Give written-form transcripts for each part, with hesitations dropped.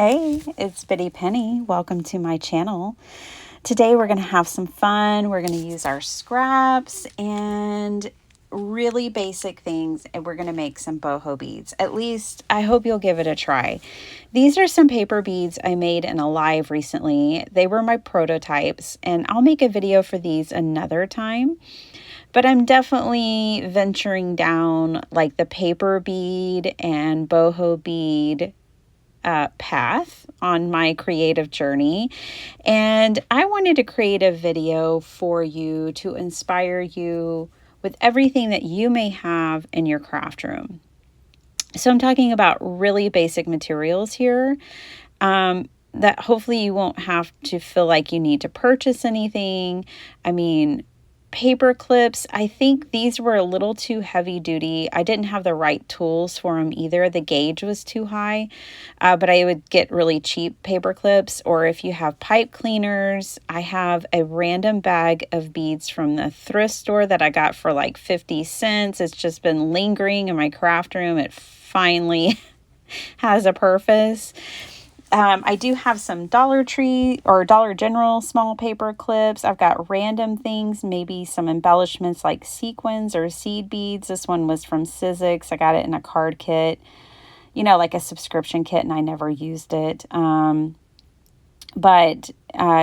Hey, it's Bitty Penny. Welcome to my channel. Today we're going to have some fun. We're going to use our scraps and really basic things, and we're going to make some boho beads. At least I hope you'll give it a try. These are some paper beads I made in a live recently. They were my prototypes, and I'll make a video for these another time. But I'm definitely venturing down like the paper bead and boho bead path on my creative journey, and I wanted to create a video for you to inspire you with everything that you may have in your craft room. So I'm talking about really basic materials here, that hopefully you won't have to feel like you need to purchase anything. I mean, paper clips, I think these were a little too heavy duty. I didn't have the right tools for them either. The gauge was too high, but I would get really cheap paper clips. Or if you have pipe cleaners, I have a random bag of beads from the thrift store that I got for like 50 cents. It's just been lingering in my craft room. It finally has a purpose. I do have some Dollar Tree or Dollar General small paper clips. I've got random things, maybe some embellishments like sequins or seed beads. This one was from Sizzix. I got it in a card kit, like a subscription kit, and I never used it.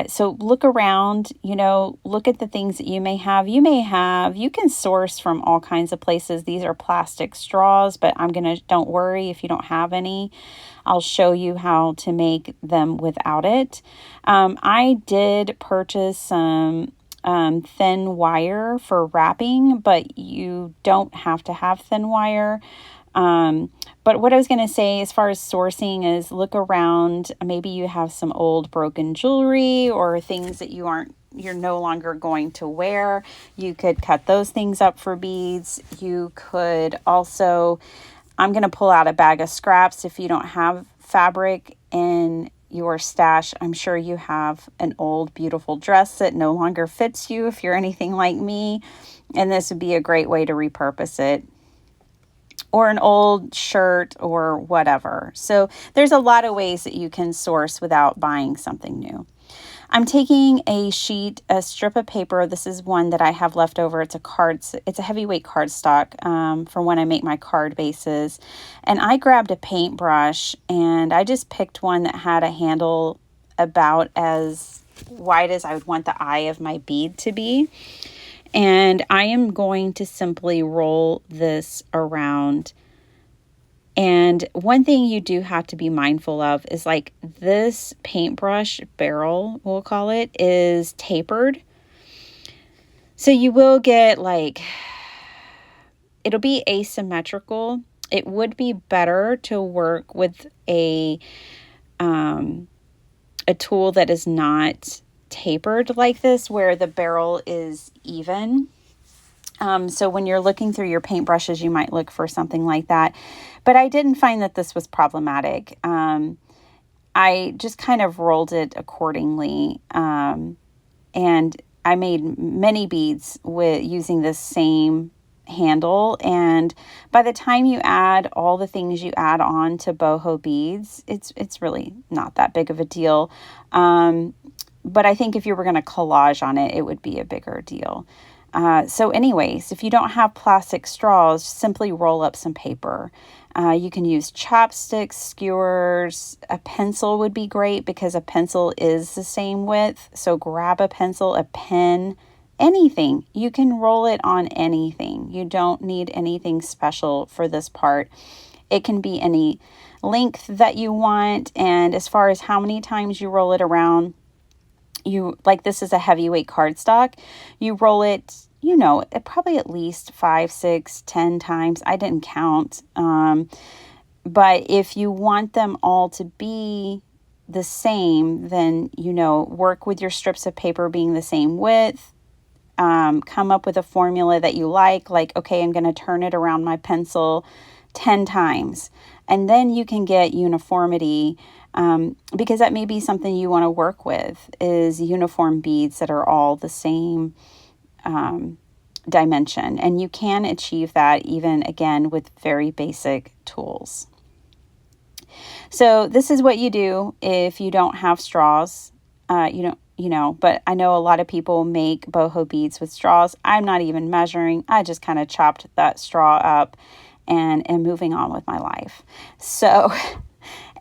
So look around, look at the things that you may have. You can source from all kinds of places. These are plastic straws, but don't worry if you don't have any. I'll show you how to make them without it. I did purchase some thin wire for wrapping, but you don't have to have thin wire. But what I was going to say as far as sourcing is look around. Maybe you have some old broken jewelry or things that you're no longer going to wear. You could cut those things up for beads. You could also, I'm going to pull out a bag of scraps. If you don't have fabric in your stash, I'm sure you have an old beautiful dress that no longer fits you if you're anything like me. And this would be a great way to repurpose it. Or an old shirt or whatever. So there's a lot of ways that you can source without buying something new. I'm taking a strip of paper. This is one that I have left over. It's a heavyweight cardstock for when I make my card bases. And I grabbed a paintbrush and I just picked one that had a handle about as wide as I would want the eye of my bead to be. And I am going to simply roll this around. And one thing you do have to be mindful of is like this paintbrush barrel, we'll call it, is tapered. So you will get it'll be asymmetrical. It would be better to work with a tool that is not tapered like this, where the barrel is even. So when you're looking through your paintbrushes, you might look for something like that. But I didn't find that this was problematic. I just kind of rolled it accordingly. And I made many beads using this same handle. And by the time you add all the things you add on to boho beads, it's really not that big of a deal. But I think if you were going to collage on it, it would be a bigger deal. So anyways, if you don't have plastic straws, simply roll up some paper. You can use chopsticks, skewers. A pencil would be great because a pencil is the same width. So grab a pencil, a pen, anything. You can roll it on anything. You don't need anything special for this part. It can be any length that you want. And as far as how many times you roll it around, this is a heavyweight cardstock. You roll it, probably at least 5, 6, 10 times. I didn't count. But if you want them all to be the same, then, work with your strips of paper being the same width. Come up with a formula that you like, okay, I'm going to turn it around my pencil 10 times. And then you can get uniformity, because that may be something you want to work with, is uniform beads that are all the same dimension. And you can achieve that even, again, with very basic tools. So this is what you do if you don't have straws. But I know a lot of people make boho beads with straws. I'm not even measuring. I just kind of chopped that straw up and am moving on with my life. So,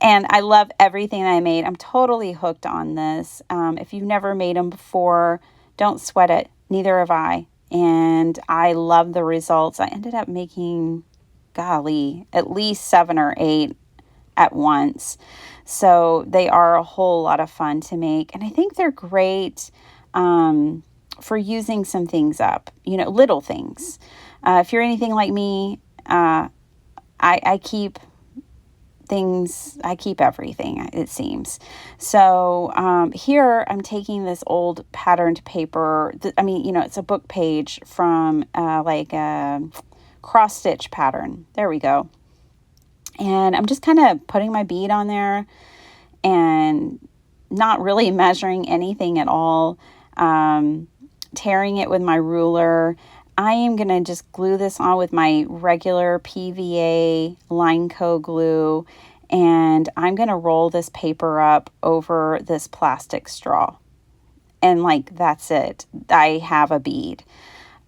and I love everything I made. I'm totally hooked on this. If you've never made them before, don't sweat it. Neither have I. And I love the results. I ended up making, golly, at least 7 or 8 at once. So they are a whole lot of fun to make. And I think they're great for using some things up, little things. If you're anything like me, I keep things, I keep everything, it seems. So here I'm taking this old patterned paper. It's a book page from like a cross stitch pattern. There we go. And I'm just kind of putting my bead on there and not really measuring anything at all, tearing it with my ruler. I am going to just glue this on with my regular PVA line co glue, and I'm going to roll this paper up over this plastic straw. And that's it. I have a bead.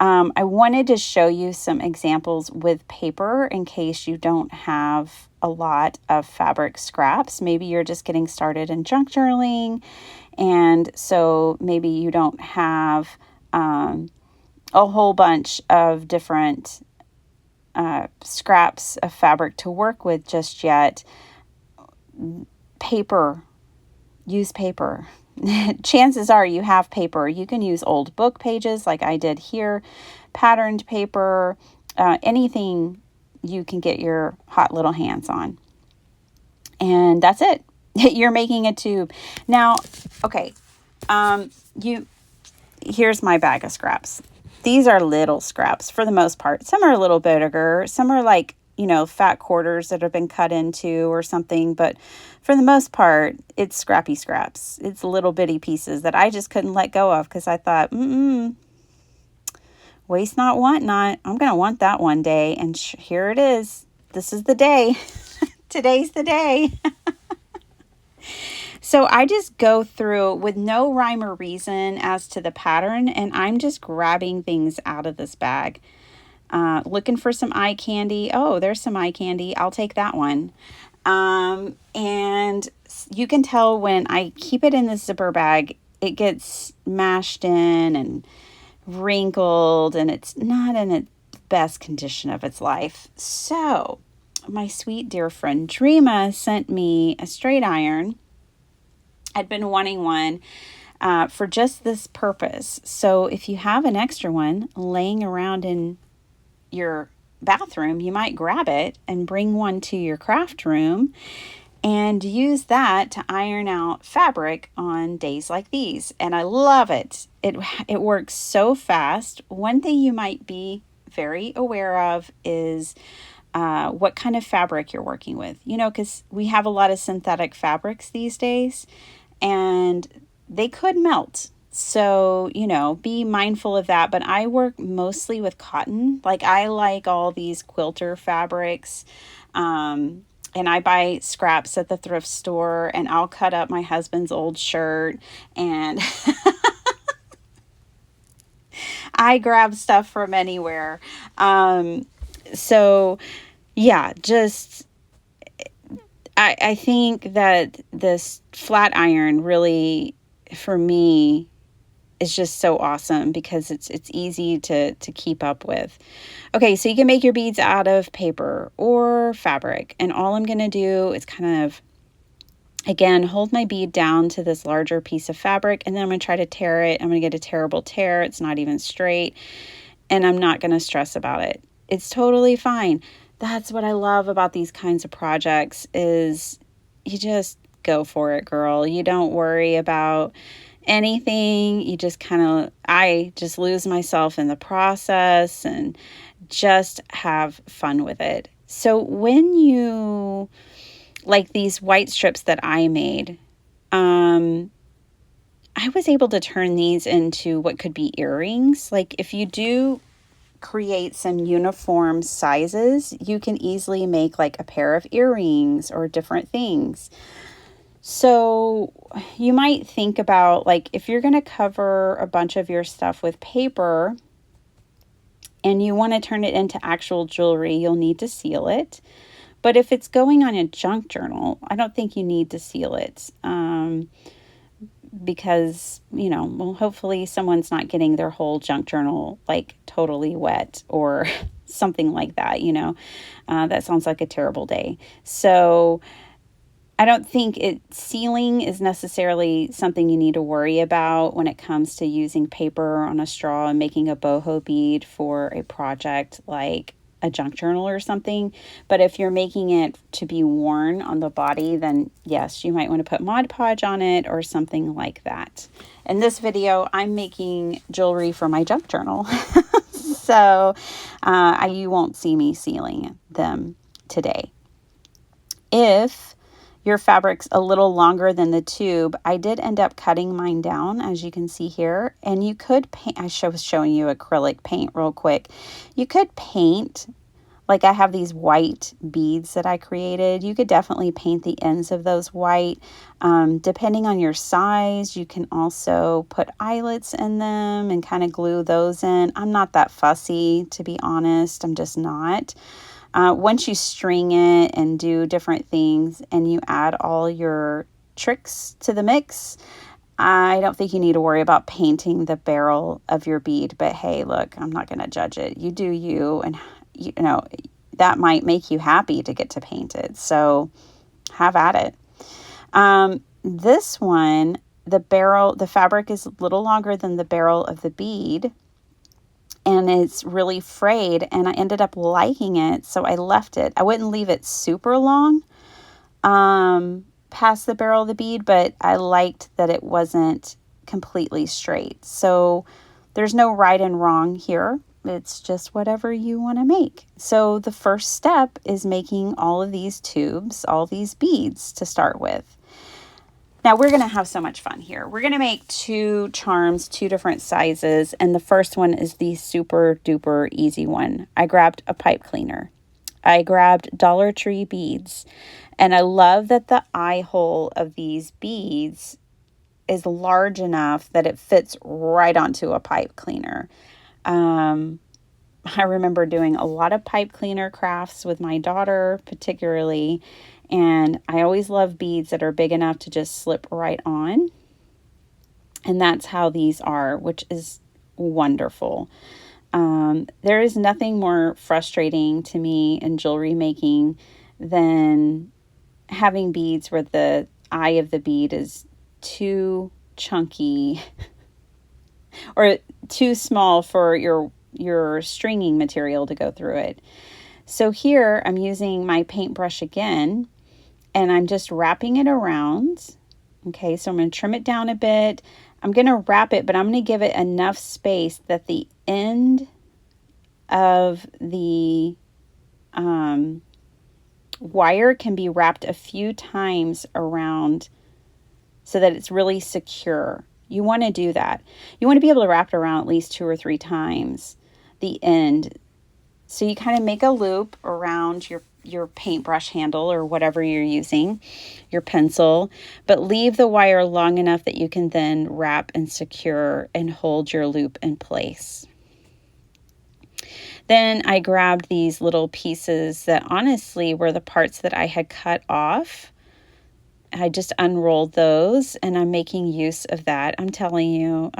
I wanted to show you some examples with paper in case you don't have a lot of fabric scraps. Maybe you're just getting started in junk journaling, and so maybe you don't have a whole bunch of different scraps of fabric to work with just yet. Paper. Use paper. Chances are you have paper. You can use old book pages like I did here, patterned paper, anything you can get your hot little hands on. And that's it. You're making a tube. Now, okay, here's my bag of scraps. These are little scraps for the most part. Some are a little bigger. Some are like, fat quarters that have been cut into or something. But for the most part, it's scrappy scraps. It's little bitty pieces that I just couldn't let go of because I thought, waste not, want not. I'm going to want that one day. And here it is. This is the day. Today's the day. So I just go through with no rhyme or reason as to the pattern, and I'm just grabbing things out of this bag. Looking for some eye candy. Oh, there's some eye candy. I'll take that one. And you can tell when I keep it in the zipper bag, it gets mashed in and wrinkled, and it's not in its best condition of its life. So my sweet dear friend Dreama sent me a straight iron. I'd been wanting one for just this purpose. So if you have an extra one laying around in your bathroom, you might grab it and bring one to your craft room and use that to iron out fabric on days like these. And I love it. It works so fast. One thing you might be very aware of is what kind of fabric you're working with, because we have a lot of synthetic fabrics these days and they could melt. So, be mindful of that. But I work mostly with cotton. I like all these quilter fabrics. And I buy scraps at the thrift store, and I'll cut up my husband's old shirt, and I grab stuff from anywhere. So yeah, I think that this flat iron really, for me, is just so awesome because it's easy to keep up with. Okay, so you can make your beads out of paper or fabric. And all I'm going to do is kind of, again, hold my bead down to this larger piece of fabric. And then I'm going to try to tear it. I'm going to get a terrible tear. It's not even straight. And I'm not going to stress about it. It's totally fine. That's what I love about these kinds of projects is you just go for it, girl. You don't worry about anything. You just I just lose myself in the process and just have fun with it. So when you, like these white strips that I made, I was able to turn these into what could be earrings. Like if you do create some uniform sizes, you can easily make like a pair of earrings or different things. So you might think about, like, if you're going to cover a bunch of your stuff with paper and you want to turn it into actual jewelry, you'll need to seal it. But if it's going on a junk journal, I don't think you need to seal it. Because, well, hopefully someone's not getting their whole junk journal like totally wet or something like that, that sounds like a terrible day. So I don't think sealing is necessarily something you need to worry about when it comes to using paper on a straw and making a boho bead for a project like a junk journal or something. But if you're making it to be worn on the body, then yes, you might want to put Mod Podge on it or something like that. In this video, I'm making jewelry for my junk journal. So you won't see me sealing them today. If your fabric's a little longer than the tube, I did end up cutting mine down, as you can see here. And you could paint, I was showing you acrylic paint real quick. You could paint, like I have these white beads that I created. You could definitely paint the ends of those white. Depending on your size, you can also put eyelets in them and kind of glue those in. I'm not that fussy, to be honest. I'm just not. Once you string it and do different things and you add all your tricks to the mix, I don't think you need to worry about painting the barrel of your bead. But hey, look, I'm not going to judge it. You do you, and that might make you happy to get to paint it. So have at it. This one, the fabric is a little longer than the barrel of the bead. And it's really frayed, and I ended up liking it, so I left it. I wouldn't leave it super long past the barrel of the bead, but I liked that it wasn't completely straight. So there's no right and wrong here. It's just whatever you want to make. So the first step is making all of these tubes, all these beads to start with. Now, we're going to have so much fun here. We're going to make 2 charms, 2 different sizes, and the first one is the super duper easy one. I grabbed a pipe cleaner. I grabbed Dollar Tree beads, and I love that the eye hole of these beads is large enough that it fits right onto a pipe cleaner. I remember doing a lot of pipe cleaner crafts with my daughter, particularly, and I always love beads that are big enough to just slip right on. And that's how these are, which is wonderful. There is nothing more frustrating to me in jewelry making than having beads where the eye of the bead is too chunky or too small for your stringing material to go through it. So here I'm using my paintbrush again, and I'm just wrapping it around. Okay, so I'm going to trim it down a bit. I'm going to wrap it, but I'm going to give it enough space that the end of the wire can be wrapped a few times around so that it's really secure. You want to do that. You want to be able to wrap it around at least 2 or 3 times the end. So you kind of make a loop around your paintbrush handle or whatever you're using, your pencil, but leave the wire long enough that you can then wrap and secure and hold your loop in place. Then I grabbed these little pieces that honestly were the parts that I had cut off. I just unrolled those, and I'm making use of that. I'm telling you,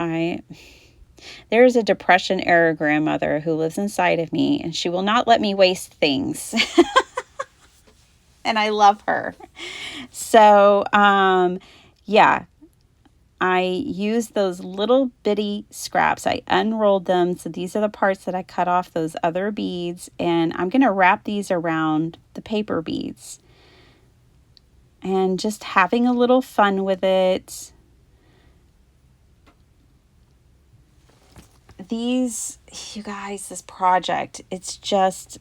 there is a Depression-era grandmother who lives inside of me, and she will not let me waste things. And I love her. So, yeah, I used those little bitty scraps. I unrolled them. So these are the parts that I cut off those other beads, and I'm going to wrap these around the paper beads. And just having a little fun with it. You guys, this project, it's just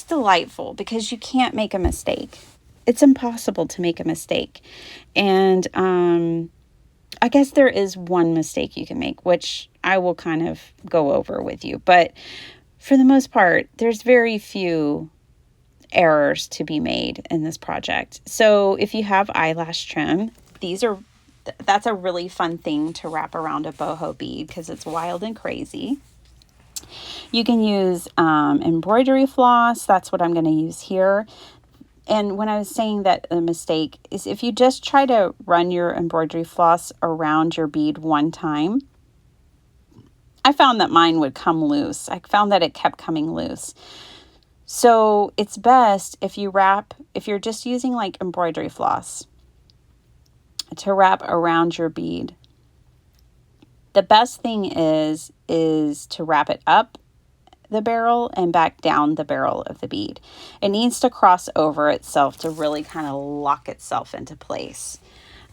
delightful because you can't make a mistake. It's impossible to make a mistake. And I guess there is one mistake you can make, which I will kind of go over with you. But for the most part, there's very few errors to be made in this project. So if you have eyelash trim, that's a really fun thing to wrap around a boho bead because it's wild and crazy. You can use embroidery floss. That's what I'm going to use here. And when I was saying that a mistake is if you just try to run your embroidery floss around your bead one time, I found that mine would come loose. I found that it kept coming loose. So it's best if you're just using like embroidery floss to wrap around your bead. The best thing is to wrap it up the barrel and back down the barrel of the bead. It needs to cross over itself to really kind of lock itself into place.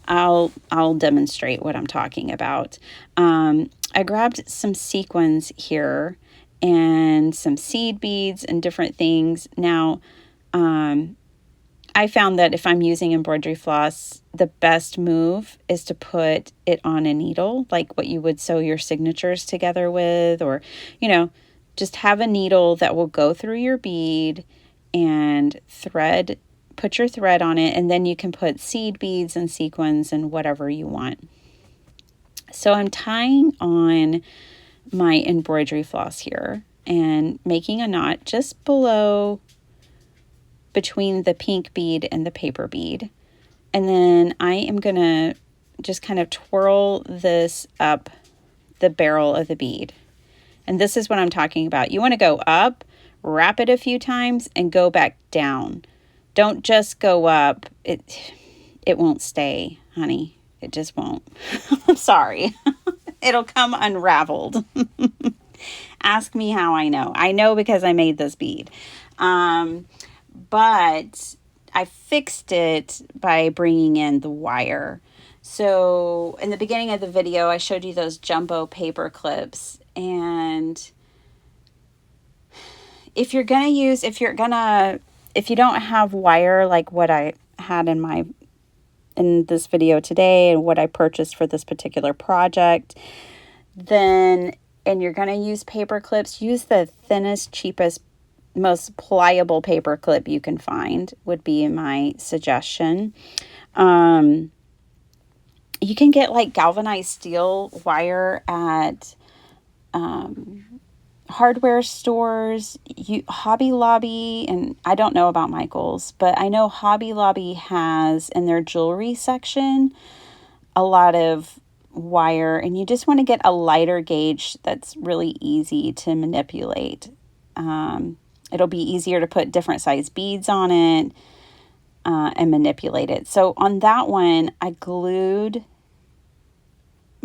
I'll demonstrate what I'm talking about. I grabbed some sequins here and some seed beads and different things. Now, I found that if I'm using embroidery floss, the best move is to put it on a needle, like what you would sew your signatures together with, or, just have a needle that will go through your bead and put your thread on it, and then you can put seed beads and sequins and whatever you want. So I'm tying on my embroidery floss here and making a knot just between the pink bead and the paper bead. And then I am going to just kind of twirl this up the barrel of the bead. And this is what I'm talking about. You want to go up, wrap it a few times, and go back down. Don't just go up. It won't stay, honey. It just won't. I'm sorry. It'll come unraveled. Ask me how I know. I know because I made this bead. But I fixed it by bringing in the wire. So in the beginning of the video, I showed you those jumbo paper clips. And if you don't have wire like what I had in this video today and what I purchased for this particular project, and you're going to use paper clips, use the thinnest, cheapest, most pliable paper clip you can find would be my suggestion. You can get like galvanized steel wire at hardware stores, Hobby Lobby, and I don't know about Michael's, but I know Hobby Lobby has in their jewelry section a lot of wire, and you just want to get a lighter gauge that's really easy to manipulate. It'll be easier to put different size beads on it and manipulate it. So on that one, I glued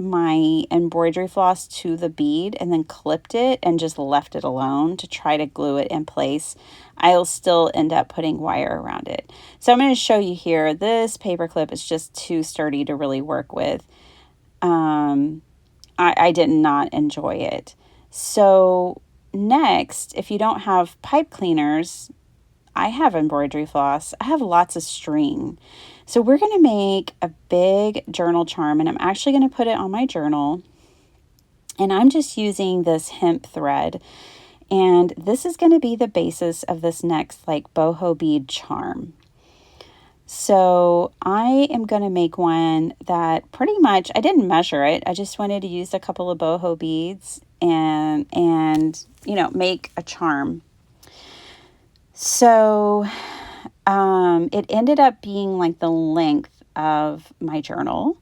my embroidery floss to the bead and then clipped it and just left it alone to try to glue it in place. I'll still end up putting wire around it. So I'm going to show you here. This paper clip is just too sturdy to really work with. I did not enjoy it. So next, if you don't have pipe cleaners, I have embroidery floss. I have lots of string. So we're going to make a big journal charm, and I'm actually going to put it on my journal. And I'm just using this hemp thread. And this is going to be the basis of this next like boho bead charm. So I am going to make one that pretty much, I didn't measure it. I just wanted to use a couple of boho beads and make a charm. So it ended up being like the length of my journal,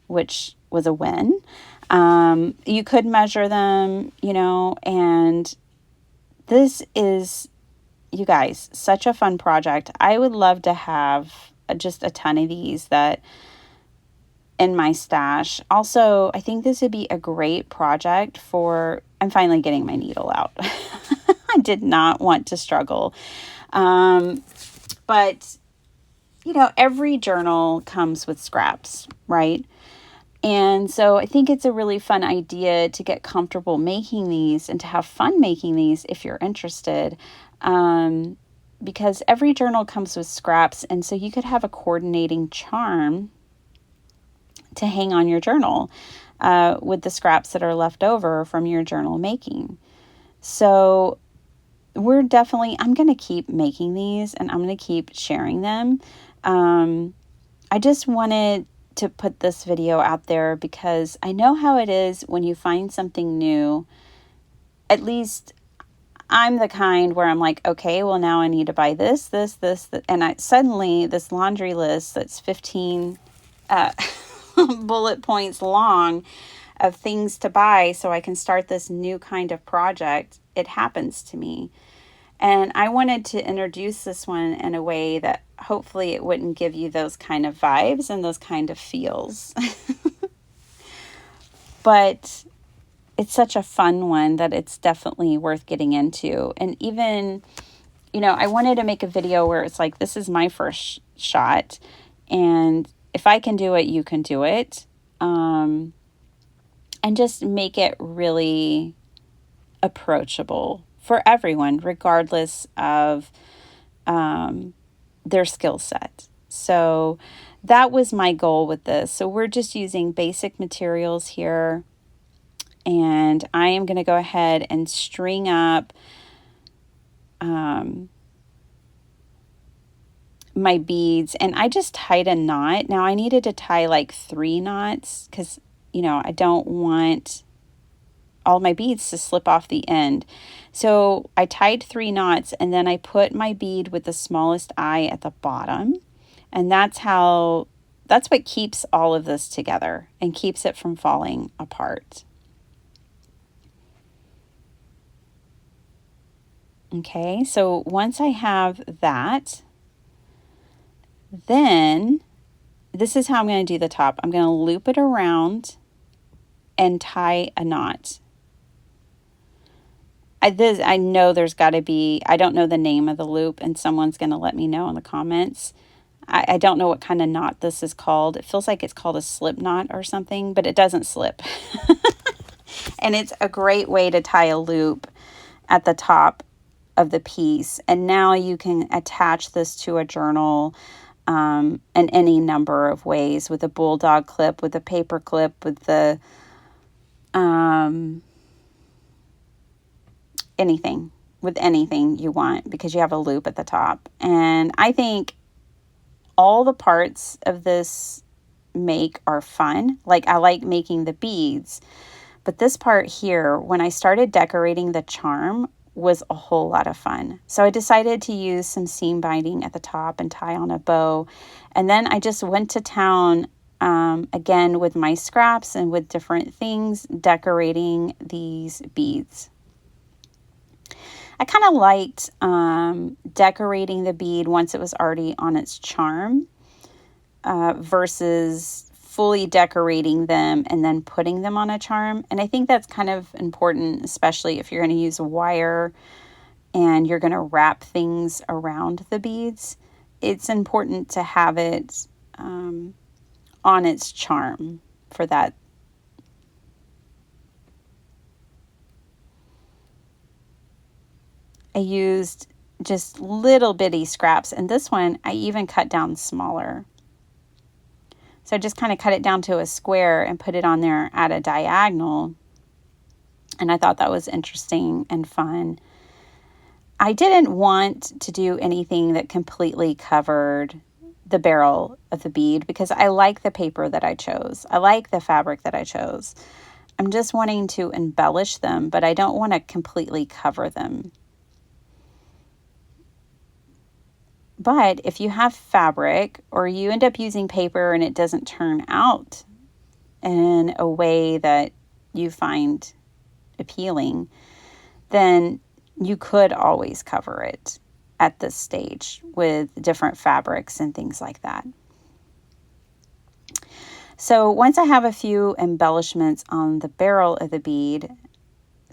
which was a win. You could measure them, and this is, you guys, such a fun project. I would love to have just a ton of these that in my stash. Also, I think this would be a great project I'm finally getting my needle out. I did not want to struggle. But, every journal comes with scraps, right? And so I think it's a really fun idea to get comfortable making these and to have fun making these if you're interested. Because every journal comes with scraps. And so you could have a coordinating charm to hang on your journal. with the scraps that are left over from your journal making. So I'm going to keep making these, and I'm going to keep sharing them. I just wanted to put this video out there because I know how it is when you find something new. At least I'm the kind where I'm like, okay, well, now I need to buy this, and suddenly this laundry list that's 15 bullet points long of things to buy so I can start this new kind of project. It happens to me. And I wanted to introduce this one in a way that hopefully it wouldn't give you those kind of vibes and those kind of feels. But it's such a fun one that it's definitely worth getting into. And even, I wanted to make a video where it's like, this is my first shot. And if I can do it, you can do it. And just make it really approachable for everyone, regardless of their skill set. So that was my goal with this. So we're just using basic materials here. And I am going to go ahead and string up my beads. And I just tied a knot. Now I needed to tie like 3 knots because, I don't want all my beads to slip off the end. So I tied 3 knots, and then I put my bead with the smallest eye at the bottom. And that's what keeps all of this together and keeps it from falling apart. Okay, so once I have that, then this is how I'm going to do the top. I'm going to loop it around and tie a knot. I know there's got to be, I don't know the name of the loop, and someone's going to let me know in the comments. I don't know what kind of knot this is called. It feels like it's called a slip knot or something, but it doesn't slip. And it's a great way to tie a loop at the top of the piece. And now you can attach this to a journal in any number of ways, with a bulldog clip, with a paper clip, with the anything you want, because you have a loop at the top. And I think all the parts of this make are fun. Like, I like making the beads, but this part here, when I started decorating the charm, was a whole lot of fun. So I decided to use some seam binding at the top and tie on a bow. And then I just went to town again with my scraps and with different things, decorating these beads. I kind of liked decorating the bead once it was already on its charm versus fully decorating them and then putting them on a charm. And I think that's kind of important, especially if you're going to use wire and you're going to wrap things around the beads. It's important to have it on its charm for that. I used just little bitty scraps, and this one I even cut down smaller. So I just kind of cut it down to a square and put it on there at a diagonal. And I thought that was interesting and fun. I didn't want to do anything that completely covered the barrel of the bead because I like the paper that I chose. I like the fabric that I chose. I'm just wanting to embellish them, but I don't want to completely cover them. But if you have fabric or you end up using paper and it doesn't turn out in a way that you find appealing, then you could always cover it at this stage with different fabrics and things like that. So once I have a few embellishments on the barrel of the bead,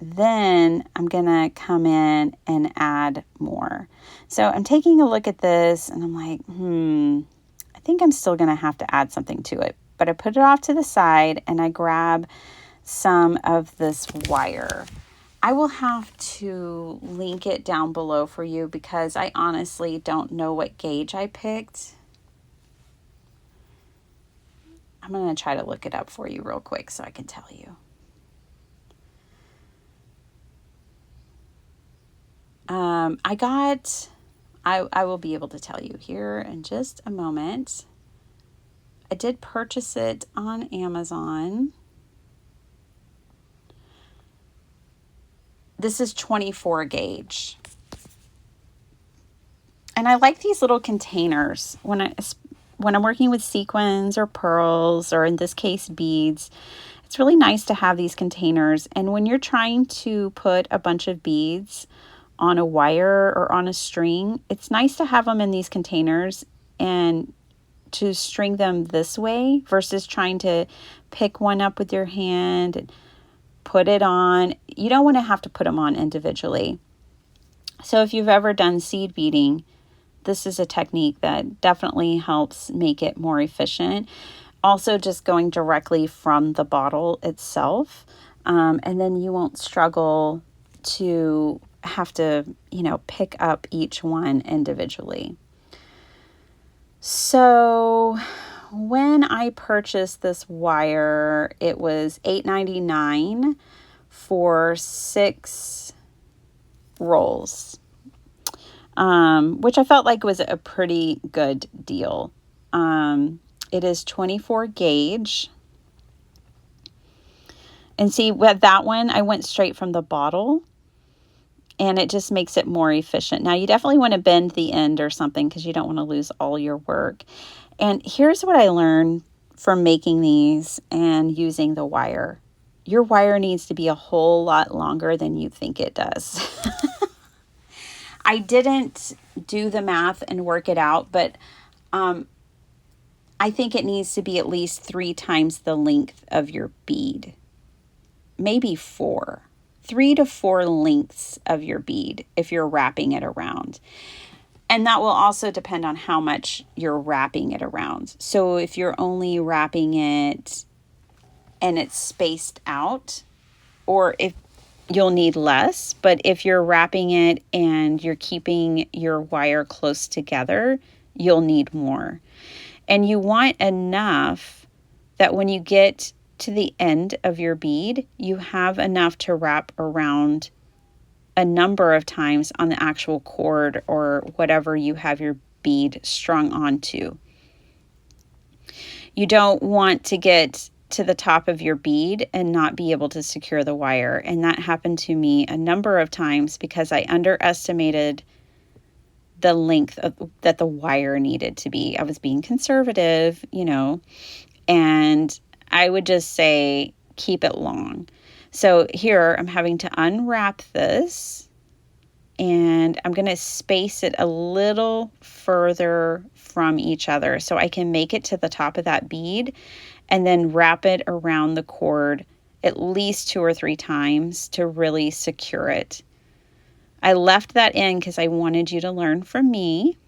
then I'm going to come in and add more. So I'm taking a look at this and I'm like, I think I'm still going to have to add something to it. But I put it off to the side and I grab some of this wire. I will have to link it down below for you because I honestly don't know what gauge I picked. I'm going to try to look it up for you real quick so I can tell you. I will be able to tell you here in just a moment. I did purchase it on Amazon. This is 24 gauge. And I like these little containers when I'm working with sequins or pearls, or in this case, beads. It's really nice to have these containers. And when you're trying to put a bunch of beads on a wire or on a string, it's nice to have them in these containers and to string them this way versus trying to pick one up with your hand and put it on. You don't want to have to put them on individually. So if you've ever done seed beading, this is a technique that definitely helps make it more efficient. Also, just going directly from the bottle itself, and then you won't struggle to have to, pick up each one individually. So when I purchased this wire, it was $8.99 for 6 rolls, which I felt like was a pretty good deal. It is 24 gauge. And see, with that one, I went straight from the bottle, and it just makes it more efficient. Now, you definitely want to bend the end or something because you don't want to lose all your work. And here's what I learned from making these and using the wire. Your wire needs to be a whole lot longer than you think it does. I didn't do the math and work it out, but I think it needs to be at least 3 times the length of your bead. Maybe 4. 3 to 4 lengths of your bead if you're wrapping it around. And that will also depend on how much you're wrapping it around. So if you're only wrapping it and it's spaced out, or if you'll need less, but if you're wrapping it and you're keeping your wire close together, you'll need more. And you want enough that when you get to the end of your bead, you have enough to wrap around a number of times on the actual cord or whatever you have your bead strung onto. You don't want to get to the top of your bead and not be able to secure the wire. And that happened to me a number of times because I underestimated the length that the wire needed to be. I was being conservative, and I would just say keep it long. So here I'm having to unwrap this, and I'm going to space it a little further from each other so I can make it to the top of that bead and then wrap it around the cord at least 2 or 3 times to really secure it. I left that in because I wanted you to learn from me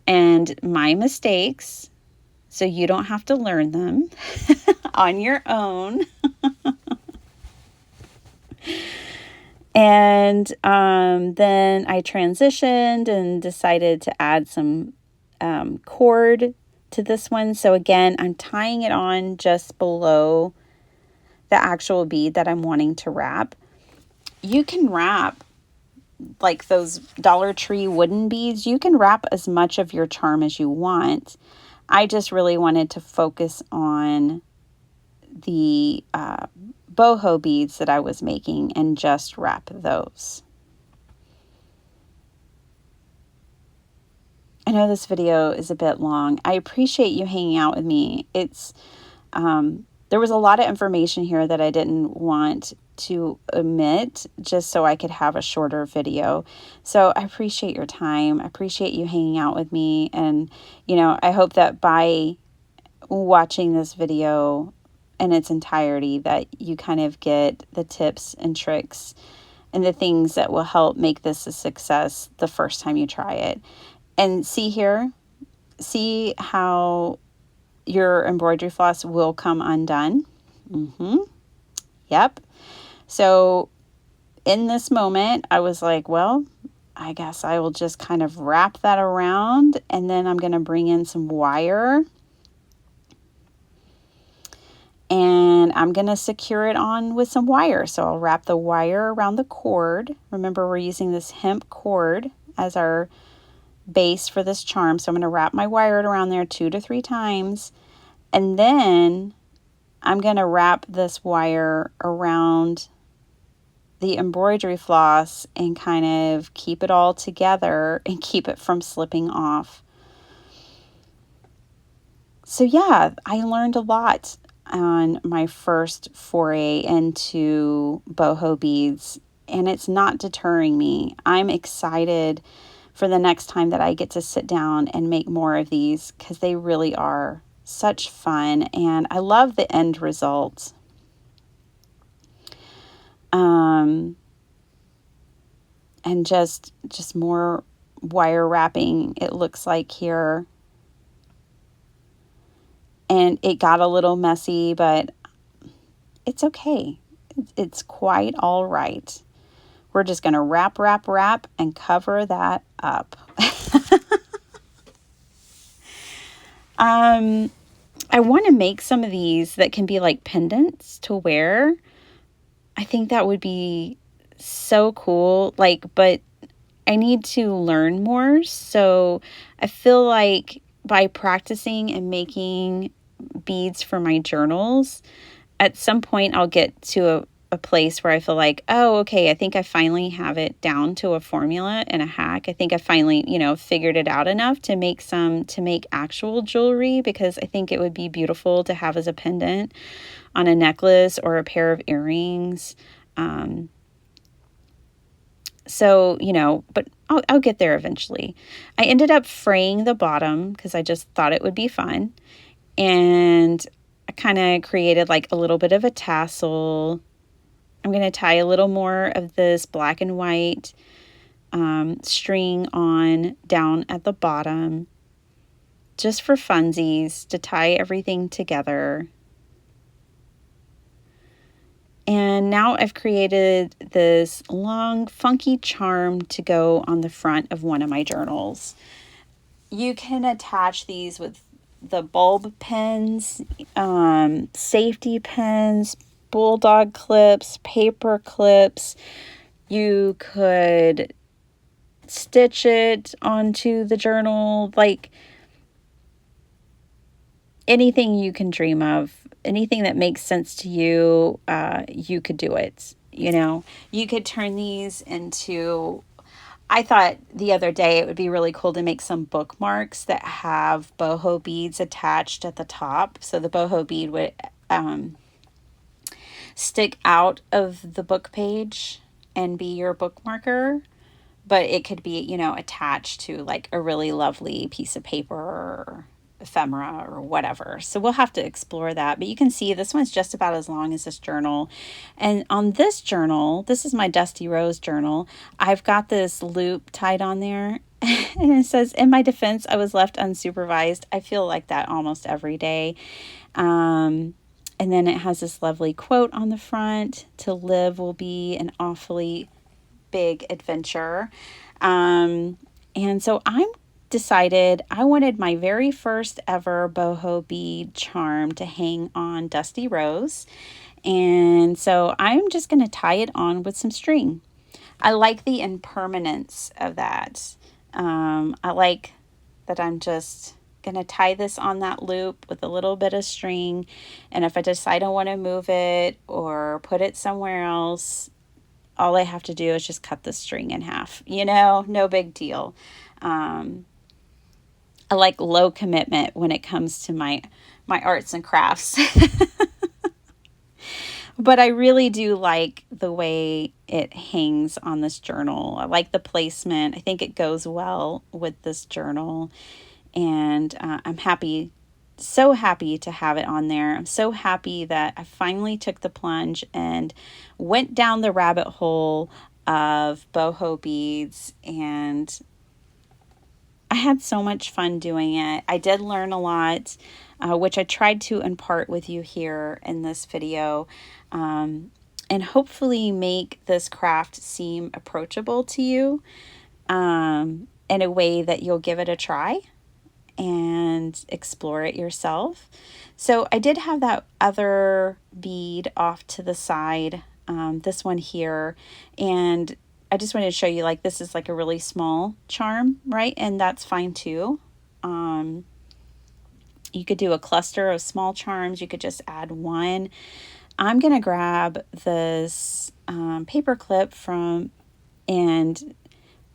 and my mistakes so you don't have to learn them on your own. And then I transitioned and decided to add some cord to this one. So again, I'm tying it on just below the actual bead that I'm wanting to wrap. You can wrap like those Dollar Tree wooden beads. You can wrap as much of your charm as you want. I just really wanted to focus on the BOHO beads that I was making and just wrap those. I know this video is a bit long. I appreciate you hanging out with me. There was a lot of information here that I didn't want to omit just so I could have a shorter video. So I appreciate your time. I appreciate you hanging out with me. And, I hope that by watching this video in its entirety that you kind of get the tips and tricks and the things that will help make this a success the first time you try it. And see how your embroidery floss will come undone. Yep. So in this moment, I was like, well, I guess I will just kind of wrap that around, and then I'm going to bring in some wire And I'm going to secure it on with some wire. So I'll wrap the wire around the cord. Remember, we're using this hemp cord as our base for this charm. So I'm going to wrap my wire around there 2 to 3 times. And then I'm going to wrap this wire around the embroidery floss and kind of keep it all together and keep it from slipping off. So yeah, I learned a lot on my first foray into boho beads, and it's not deterring me. I'm excited for the next time that I get to sit down and make more of these, because they really are such fun, and I love the end result. And just more wire wrapping, it looks like here. And it got a little messy, but it's okay. It's quite all right. We're just going to wrap, and cover that up. I want to make some of these that can be like pendants to wear. I think that would be so cool. But I need to learn more. So I feel like by practicing and making beads for my journals, at some point I'll get to a place where I feel like, oh, okay, I think I finally have it down to a formula and a hack. I think I finally, figured it out enough to make actual jewelry, because I think it would be beautiful to have as a pendant on a necklace or a pair of earrings. But I'll get there eventually. I ended up fraying the bottom because I just thought it would be fun. And I kind of created like a little bit of a tassel. I'm going to tie a little more of this black and white string on down at the bottom, just for funsies, to tie everything together. And now I've created this long, funky charm to go on the front of one of my journals. You can attach these with the bulb pins, safety pins, bulldog clips, paper clips. You could stitch it onto the journal, like anything you can dream of. Anything that makes sense to you, you could do it. You could turn these into, I thought the other day it would be really cool to make some bookmarks that have boho beads attached at the top. So the boho bead would stick out of the book page and be your bookmarker, but it could be, attached to like a really lovely piece of paper or ephemera or whatever. So we'll have to explore that. But you can see this one's just about as long as this journal. And on this journal, this is my Dusty Rose journal, I've got this loop tied on there. And it says, "In my defense, I was left unsupervised." I feel like that almost every day. And then it has this lovely quote on the front: "To live will be an awfully big adventure." And so I'm decided I wanted my very first ever boho bead charm to hang on Dusty Rose. And so I'm just going to tie it on with some string. I like the impermanence of that. I like that I'm just going to tie this on that loop with a little bit of string. And if I decide I want to move it or put it somewhere else, all I have to do is just cut the string in half. No big deal. I like low commitment when it comes to my arts and crafts. But I really do like the way it hangs on this journal. I like the placement. I think it goes well with this journal. And I'm happy, so happy to have it on there. I'm so happy that I finally took the plunge and went down the rabbit hole of boho beads, and I had so much fun doing it. I did learn a lot, which I tried to impart with you here in this video, and hopefully make this craft seem approachable to you in a way that you'll give it a try. And and explore it yourself. So I did have that other bead off to the side, this one here, and I just wanted to show you, like, this is like a really small charm, right? And that's fine too. You could do a cluster of small charms. You could just add one. I'm going to grab this paper clip and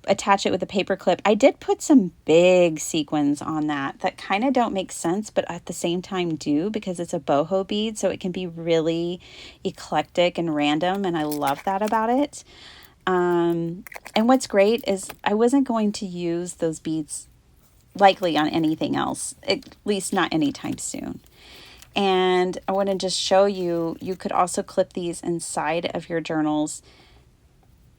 attach it with a paper clip. I did put some big sequins on that kind of don't make sense, but at the same time do, because it's a boho bead, so it can be really eclectic and random, and I love that about it. And what's great is I wasn't going to use those beads likely on anything else, at least not anytime soon. And I want to just show you, you could also clip these inside of your journals.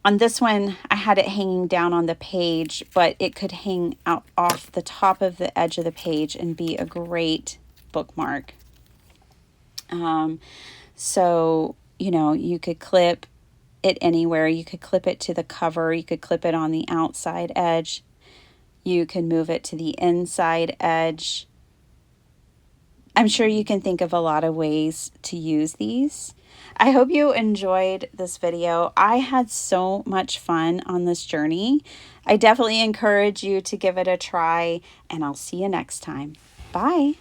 On this one, I had it hanging down on the page, but it could hang out off the top of the edge of the page and be a great bookmark. So, you know, you could clip it anywhere. You could clip it to the cover. You could clip it on the outside edge. You can move it to the inside edge. I'm sure you can think of a lot of ways to use these. I hope you enjoyed this video. I had so much fun on this journey. I definitely encourage you to give it a try, and I'll see you next time. Bye.